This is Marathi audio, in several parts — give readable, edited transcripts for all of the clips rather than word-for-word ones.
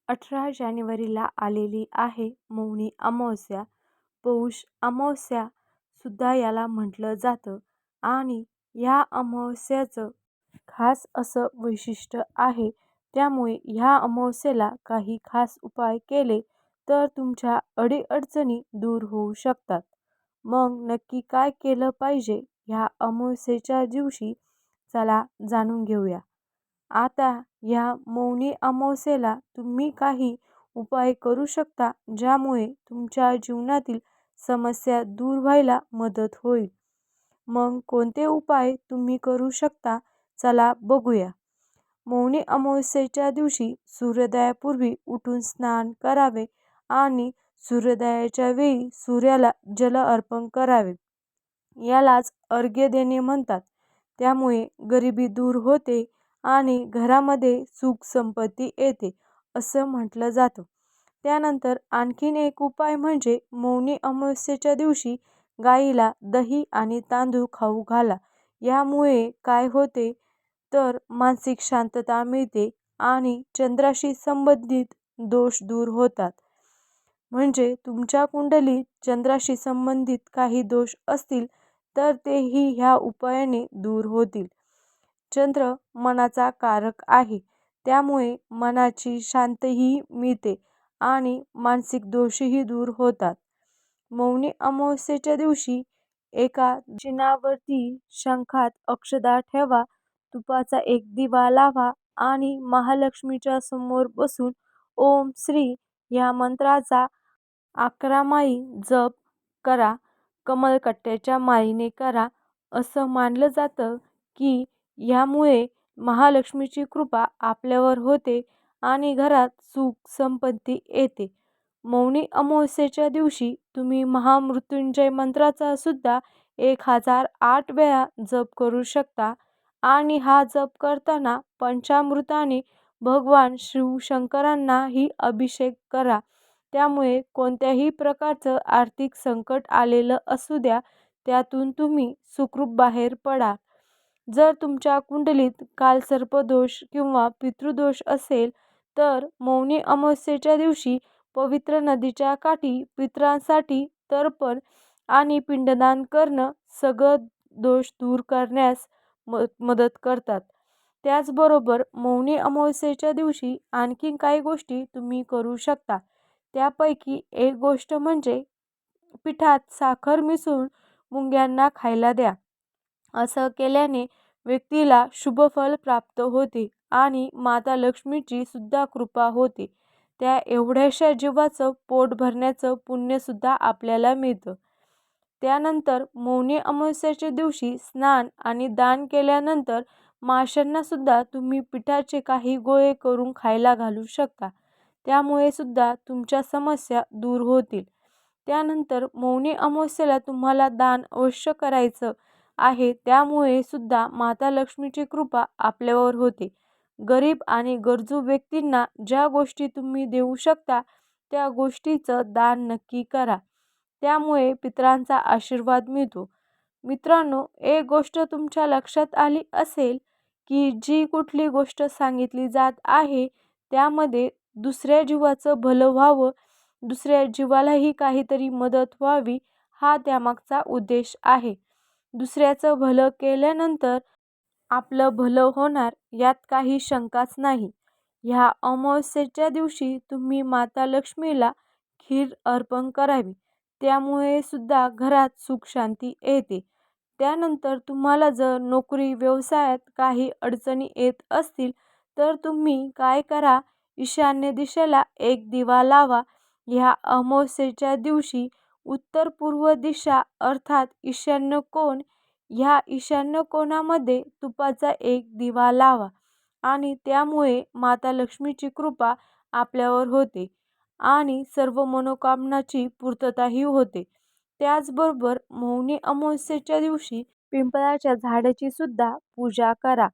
18 जानेवारीला आलेली आहे मौनी अमावस्या. पौष अमावस्या सुद्धा याला म्हटलं जातं आणि ह्या अमावस्याचं खास असं वैशिष्ट्य आहे. त्यामुळे ह्या अमावस्येला काही खास उपाय केले तर तुमच्या अडीअडचणी दूर होऊ शकतात. मग नक्की काय केलं पाहिजे ह्या अमावस्येच्या दिवशी? चला जाणून घेऊया. आता ह्या मौनी अमावस्येला तुम्ही काही उपाय करू शकता ज्यामुळे तुमच्या जीवनातील समस्या दूर व्हायला मदत होईल. मग कोणते उपाय तुम्ही करू शकता? चला बघूया. मौनी अमावस्येच्या दिवशी सूर्योदयापूर्वी उठून स्नान करावे आणि सूर्योदयाच्या वेळी सूर्याला जल अर्पण करावे. यालाच अर्घ्य देणे म्हणतात. त्यामुळे गरिबी दूर होते आणि घरामध्ये सुख संपत्ती येते असं म्हटलं जातं. त्यानंतर आणखीन एक उपाय म्हणजे मौनी अमावस्येच्या दिवशी गाईला दही आणि तांदूळ खाऊ घाला. यामुळे काय होते तर मानसिक शांतता मिळते आणि चंद्राशी संबंधित दोष दूर होतात. म्हणजे तुमच्या कुंडलीत चंद्राशी संबंधित काही दोष असतील तर तेही ह्या उपायाने दूर होतील. चंद्र मनाचा कारक आहे. त्यामुळे मनाची शांतीही मिळते आणि मानसिक दोषही दूर होतात. मौनी अमावस्येच्या दिवशी एका चिन्हावरती शंखात अक्षता ठेवा, तुपाचा एक दिवा लावा आणि महालक्ष्मीच्या समोर बसून ओम श्री या मंत्राचा 11 माळी जप करा. कमळकट्ट्याच्या माळीने करा. असं मानलं जातं की ह्यामुळे महालक्ष्मीची कृपा आपल्यावर होते आणि घरात सुख संपत्ती येते. मौनी अमावस्येच्या दिवशी तुम्ही महामृत्युंजय मंत्राचा सुद्धा 1008 वेळा जप करू शकता आणि हा जप करताना पंचामृताने भगवान शिवशंकरांनाही अभिषेक करा. त्यामुळे कोणत्याही प्रकारचं आर्थिक संकट आलेलं असू द्या त्यातून तुम्ही सुखरूप बाहेर पडा. जर तुमच्या कुंडलीत कालसर्पदोष किंवा पितृदोष असेल तर मौनी अमावस्येच्या दिवशी पवित्र नदीच्या काठी पितरांसाठी तर्पण आणि पिंडदान करणं सगळं दोष दूर करण्यास मदत करतात. त्याचबरोबर मौनी अमावस्येच्या दिवशी आणखीन काही गोष्टी तुम्ही करू शकता. त्यापैकी एक गोष्ट म्हणजे पिठात साखर मिसळून मुंग्यांना खायला द्या. असं केल्याने व्यक्तीला शुभफल प्राप्त होते आणि माता लक्ष्मीची सुद्धा कृपा होते. त्या एवढ्याशा जीवाचं पोट भरण्याचं पुण्यसुद्धा आपल्याला मिळतं. त्यानंतर मौनी अमावस्येच्या दिवशी स्नान आणि दान केल्यानंतर माशांना सुद्धा तुम्ही पिठाचे काही गोळे करून खायला घालू शकता. त्यामुळे सुद्धा तुमच्या समस्या दूर होतील. त्यानंतर मौनी अमावस्येला तुम्हाला दान अवश्य करायचं आहे. त्यामुळे सुद्धा माता लक्ष्मीची कृपा आपल्यावर होते. गरीब आणि गरजू व्यक्तींना ज्या गोष्टी तुम्ही देऊ शकता त्या गोष्टीचं दान नक्की करा. त्यामुळे पितरांचा आशीर्वाद मिळतो. मित्रांनो, एक गोष्ट तुमच्या लक्षात आली असेल की जी कुठली गोष्ट सांगितली जात आहे त्यामध्ये दुसऱ्या जीवाचं भलं व्हावं, दुसऱ्या जीवालाही काहीतरी मदत व्हावी हा त्यामागचा उद्देश आहे. दुसऱ्याचं भलं केल्यानंतर आपलं भलं होणार यात काही शंकाच नाही. ह्या अमावस्येच्या दिवशी तुम्ही माता लक्ष्मीला खीर अर्पण करावी. त्यामुळे सुद्धा घरात सुख शांती येते. त्यानंतर तुम्हाला जर नोकरी व्यवसायात काही अडचणी येत असतील तर तुम्ही काय करा, ईशान्य दिशेला एक दिवा लावा. ह्या अमावस्येच्या दिवशी उत्तर पूर्व दिशा अर्थात ईशान्य कोण, ह्या ईशान्य कोणामध्ये तुपाचा एक दिवा लावा आणि त्यामुळे माता लक्ष्मीची कृपा आपल्यावर होते आणि सर्व मनोकामनाची पूर्तताही होते. त्याचबरोबर मौनी अमावस्येच्या दिवशी पिंपळाच्या झाडाची सुद्धा पूजा करा.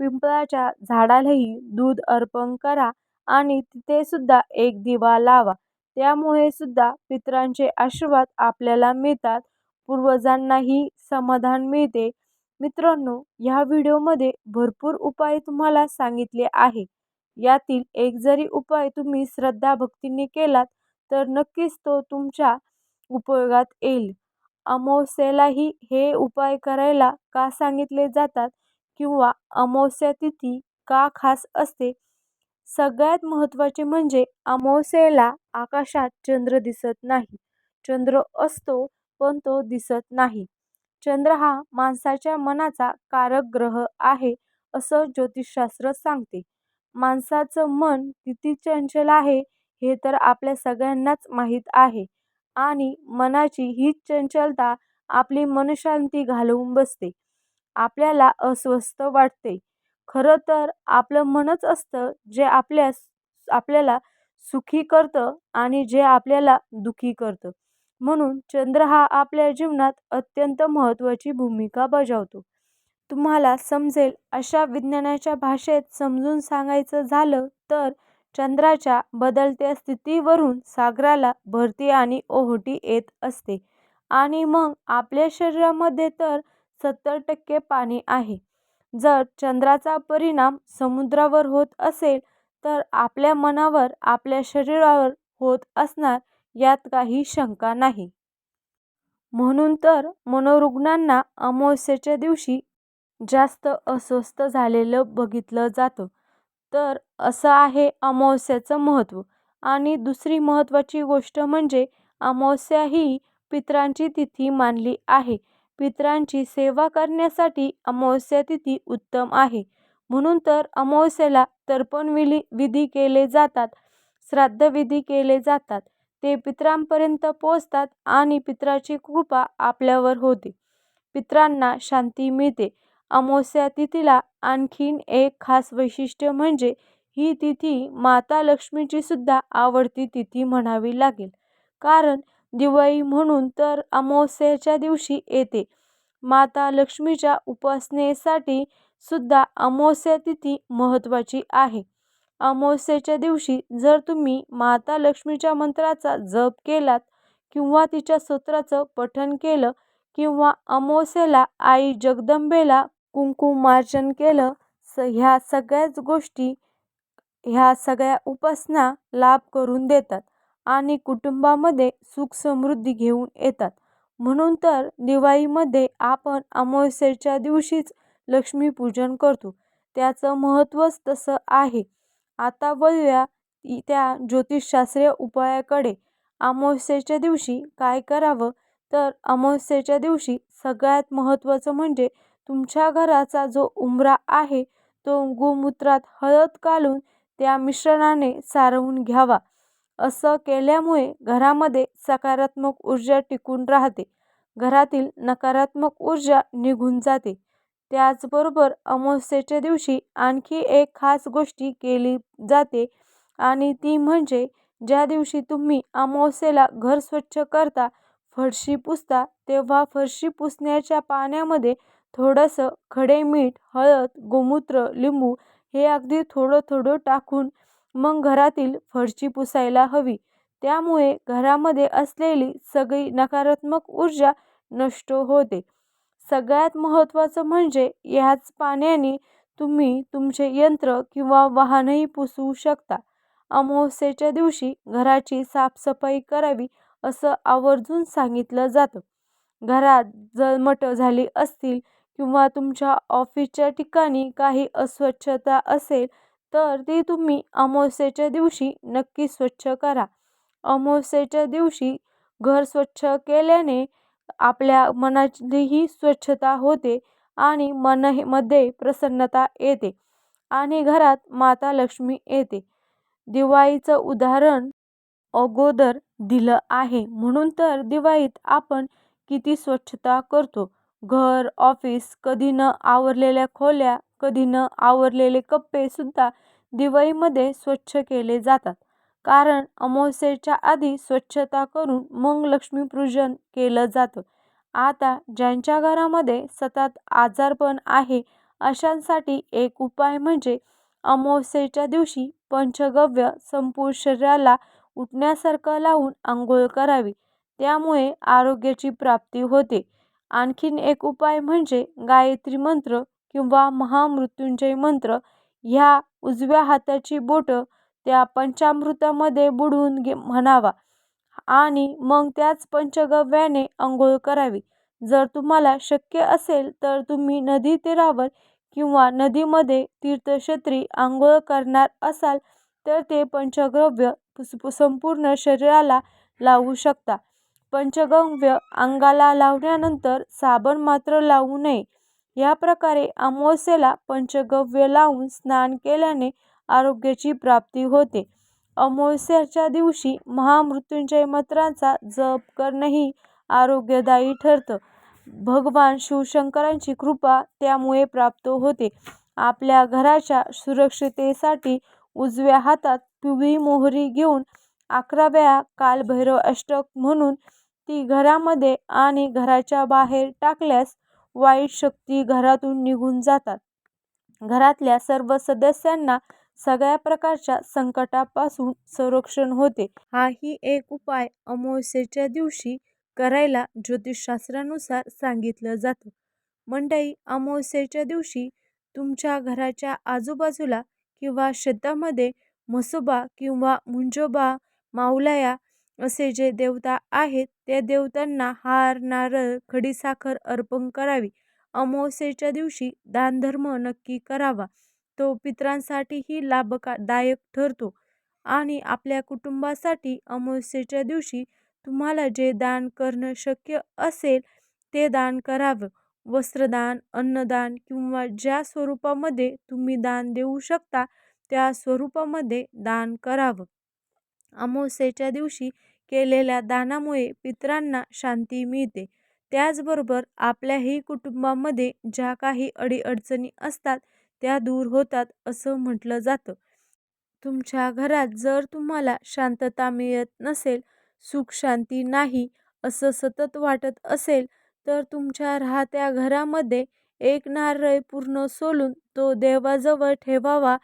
पिंपळाच्या झाडालाही दूध अर्पण करा आणि तिथे सुद्धा एक दिवा लावा. त्यामुळे सुद्धा पितरांचे आशीर्वाद आपल्याला मिळतात. पूर्वजांनाही समाधान मिळते. मित्रांनो, ह्या व्हिडिओमध्ये भरपूर उपाय तुम्हाला सांगितले आहे. यातील एक जरी उपाय तुम्ही श्रद्धाभक्तीने केलात तर नक्कीच तो तुमच्या उपयोगात येईल. अमावास्येलाही हे उपाय करायला का सांगितले जातात किंवा अमावास्या तिथी का खास असते? सगळ्यात महत्त्वाचे म्हणजे अमावास्येला आकाशात चंद्र दिसत नाही. चंद्र असतो पण तो दिसत नाही. चंद्र हा माणसाच्या मनाचा कारक ग्रह आहे असं ज्योतिषशास्त्र सांगते. माणसाचं मन किती चंचल आहे हे तर आपल्या सगळ्यांनाच माहीत आहे आणि मनाची हीच चंचलता आपली मनशांती घालवून बसते. आपल्याला अस्वस्थ वाटते. खरं तर आपलं मनच असतं जे आपल्याला सुखी करतं आणि जे आपल्याला दुःखी करतं. म्हणून चंद्र हा आपल्या जीवनात अत्यंत महत्त्वाची भूमिका बजावतो. तुम्हाला समजेल अशा विज्ञानाच्या भाषेत समजून सांगायचं झालं तर चंद्राच्या बदलत्या स्थितीवरून सागराला भरती आणि ओहोटी येत असते आणि मग आपल्या शरीरामध्ये तर 70% पाणी आहे. जर चंद्राचा परिणाम समुद्रावर होत असेल तर आपल्या मनावर, आपल्या शरीरावर होत असणार यात काही शंका नाही. म्हणून तर मनोरुग्णांना अमावास्येच्या दिवशी जास्त अस्वस्थ झालेलं बघितलं जातं. तर असं आहे अमावास्येचं महत्त्व. आणि दुसरी महत्त्वाची गोष्ट म्हणजे अमावास्या ही पितरांची तिथी मानली आहे. पितरांची सेवा करण्यासाठी अमावास्या तिथी उत्तम आहे. म्हणून तर अमावास्येला तर्पण विधी केले जातात, श्राद्धविधी केले जातात. ते पितरांपर्यंत पोहोचतात आणि पितराची कृपा आपल्यावर होते. पितरांना शांती मिळते. अमावास्या तिथीला आणखीन एक खास वैशिष्ट्य म्हणजे ही तिथी माता लक्ष्मीची सुद्धा आवडती तिथी म्हणावी लागेल. कारण दिवाळी म्हणून तर अमावास्येच्या दिवशी येते. माता लक्ष्मीच्या उपासनेसाठी सुद्धा अमावास्या तिथी महत्त्वाची आहे. अमावास्येच्या दिवशी जर तुम्ही माता लक्ष्मीच्या मंत्राचा जप केलात किंवा तिच्या स्तोत्राचं पठण केलं किंवा अमावास्येला आई जगदंबेला कुंकुमार्चन केलं, ह्या सगळ्या उपासना लाभ करून देतात आणि कुटुंबामध्ये सुख समृद्धी घेऊन येतात. म्हणून तर दिवाळीमध्ये आपण अमावास्येच्या दिवशीच लक्ष्मीपूजन करतो. त्याचं महत्त्वच तसं आहे. आता वळूया त्या ज्योतिषशास्त्रीय उपायाकडे. अमावास्येच्या दिवशी काय करावं? तर अमावास्येच्या दिवशी सगळ्यात महत्त्वाचं म्हणजे तुमच्या घराचा जो उंबरा आहे तो गोमूत्रात हळद घालून त्या मिश्रणाने सारवून घ्यावा. असं केल्यामुळे घरामध्ये सकारात्मक ऊर्जा टिकून राहते. घरातील नकारात्मक ऊर्जा निघून जाते. त्याचबरोबर अमावास्येच्या दिवशी आणखी एक खास गोष्टी केली जाते आणि ती म्हणजे ज्या दिवशी तुम्ही अमावास्येला घर स्वच्छ करता, फरशी पुसता, तेव्हा फरशी पुसण्याच्या पाण्यामध्ये थोडंसं खडे मीठ, हळद, गोमूत्र, लिंबू हे अगदी थोडं थोडं टाकून मग घरातील फरशी पुसायला हवी. त्यामुळे घरामध्ये असलेली सगळी नकारात्मक ऊर्जा नष्ट होते. सगळ्यात महत्त्वाचं म्हणजे ह्याच पाण्याने तुम्ही तुमचे यंत्र किंवा वाहनही पुसू शकता. अमावास्येच्या दिवशी घराची साफसफाई करावी असं आवर्जून सांगितलं जातं. घरात जळमटं झाली असतील किंवा तुमच्या ऑफिसच्या ठिकाणी काही अस्वच्छता असेल तर ती तुम्ही अमावास्येच्या दिवशी नक्की स्वच्छ करा. अमावास्येच्या दिवशी घर स्वच्छ केल्याने आपल्या मनाचीही स्वच्छता होते आणि मध्ये प्रसन्नता येते आणि घरात माता लक्ष्मी येते. दिवाळीचं उदाहरण अगोदर दिलं आहे. म्हणून तर दिवाळीत आपण किती स्वच्छता करतो. घर, ऑफिस, कधी न आवरलेल्या खोल्या, कधी न आवरलेले कप्पे सुद्धा दिवाळीमध्ये स्वच्छ केले जातात. कारण अमावास्येच्या आधी स्वच्छता करून मग लक्ष्मीपूजन केलं जातं. आता ज्यांच्या घरामध्ये सतत आजारपण आहे अशांसाठी एक उपाय म्हणजे अमावास्येच्या दिवशी पंचगव्य संपूर्ण शरीराला उठण्यासारखं लावून अंघोळ करावी. त्यामुळे आरोग्याची प्राप्ती होते. आणखीन एक उपाय म्हणजे गायत्री मंत्र किंवा महामृत्युंजय मंत्र ह्या उजव्या हाताची बोटं त्या पंचामृतामध्ये बुडवून म्हणावा आणि मग त्याच पंचगव्याने अंघोळ करावी. जर तुम्हाला शक्य असेल तर तुम्ही नदी तीरावर किंवा नदीमध्ये तीर्थक्षेत्री अंघोळ करणार असाल तर ते पंचगव्य संपूर्ण शरीराला लावू शकता. पंचगव्य अंगाला लावल्यानंतर साबण मात्र लावू नये. या प्रकारे अमावास्येला पंचगव्य लावून स्नान केल्याने आरोग्याची प्राप्ती होते. अमावास्येच्या दिवशी महामृत्युंजय मंत्राचा जप करणंही आरोग्यदायी ठरतं. भगवान शिवशंकरांची कृपा त्यामुळे प्राप्त होते. आपल्या घराच्या सुरक्षिततेसाठी उजव्या हातात पिवळी मोहरी घेऊन 11 वेळा कालभैरव अष्टक म्हणून ती घरामध्ये आणि घराच्या बाहेर टाकल्यास वाईट शक्ती घरातून निघून जातात. घरातल्या सर्व सदस्यांना सगळ्या प्रकारच्या संकटापासून संरक्षण होते. हाही एक उपाय अमावास्येच्या दिवशी करायला ज्योतिषशास्त्रानुसार सांगितलं जातं. मंडळी, अमावास्येच्या दिवशी तुमच्या घराच्या आजूबाजूला किंवा शेतामध्ये म्हसोबा किंवा मुंजोबा, माऊलाया असे जे देवता आहेत त्या देवतांना हार, नारळ, खडीसाखर अर्पण करावी. अमावास्येच्या दिवशी दानधर्म नक्की करावा. तो पितरांसाठीही लाभदायक ठरतो आणि आपल्या कुटुंबासाठी अमावास्येच्या दिवशी तुम्हाला जे दान करणं शक्य असेल ते दान करावं. वस्त्रदान, अन्नदान किंवा ज्या स्वरूपामध्ये तुम्ही दान देऊ शकता त्या स्वरूपामध्ये दान करावं. अमावास्येच्या दिवशी केलेल्या दानामुळे पितरांना शांती मिळते. त्याचबरोबर आपल्याही कुटुंबामध्ये ज्या काही अडीअडचणी असतात त्या दूर होतात असं म्हटलं जातं. तुमच्या घरात जर तुम्हाला शांतता मिळत नसेल, सुख शांती नाही असं सतत वाटत असेल तर तुमच्या राहत्या घरामध्ये एक नारळ पूर्ण सोलून तो देवाजवळ ठेवावा.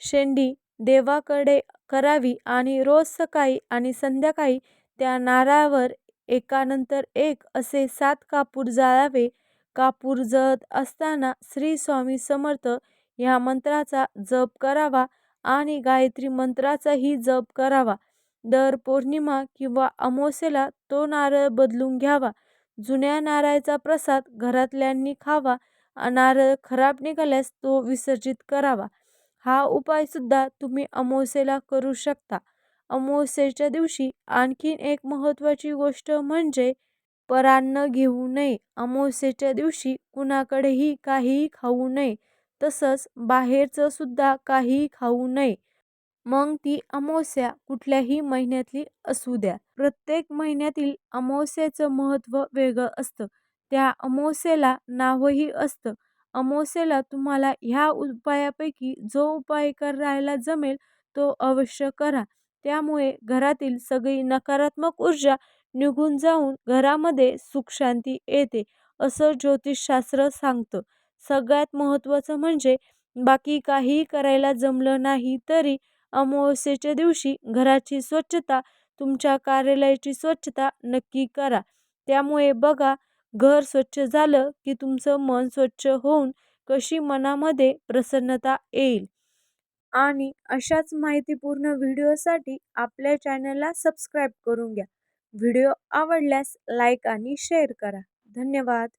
शेंडी देवाकडे करावी आणि रोज सकाळी आणि संध्याकाळी त्या नारळावर एकानंतर एक असे 7 कापूर जाळावे. कापूर जळत असताना श्री स्वामी समर्थ ह्या मंत्राचा जप करावा आणि गायत्री मंत्राचाही जप करावा. दर पौर्णिमा किंवा अमावास्येला तो नारळ बदलून घ्यावा. जुन्या नारळाचा प्रसाद घरातल्यांनी खावा. नारळ खराब निघाल्यास तो विसर्जित करावा. हा उपाय सुद्धा तुम्ही अमावास्येला करू शकता. अमावास्येच्या दिवशी आणखीन एक महत्त्वाची गोष्ट म्हणजे परान्न घेऊ नये. अमावास्येच्या दिवशी कुणाकडेही काहीही खाऊ नये. तसंच बाहेरचं सुद्धा काहीही खाऊ नये. मग ती अमावास्या कुठल्याही महिन्यातली असू द्या. प्रत्येक महिन्यातील अमावास्येचं महत्त्व वेगळं असतं. त्या अमावास्येला नावही असतं. अमावास्येला तुम्हाला ह्या उपायापैकी जो उपाय करायला जमेल तो अवश्य करा. त्यामुळे घरातील सगळी नकारात्मक ऊर्जा निघून जाऊन घरामध्ये सुखशांती येते असं ज्योतिषशास्त्र सांगतं. सगळ्यात महत्त्वाचं म्हणजे बाकी काहीही करायला जमलं नाही तरी अमावास्येच्या दिवशी घराची स्वच्छता, तुमच्या कार्यालयाची स्वच्छता नक्की करा. त्यामुळे बघा, घर स्वच्छ झालं की तुमचं मन स्वच्छ होऊन कशी मनामध्ये प्रसन्नता येईल. आणि अशाच माहितीपूर्ण व्हिडिओसाठी आपल्या चॅनलला सबस्क्राईब करून घ्या. व्हिडिओ आवडल्यास लाईक आणि शेअर करा. धन्यवाद.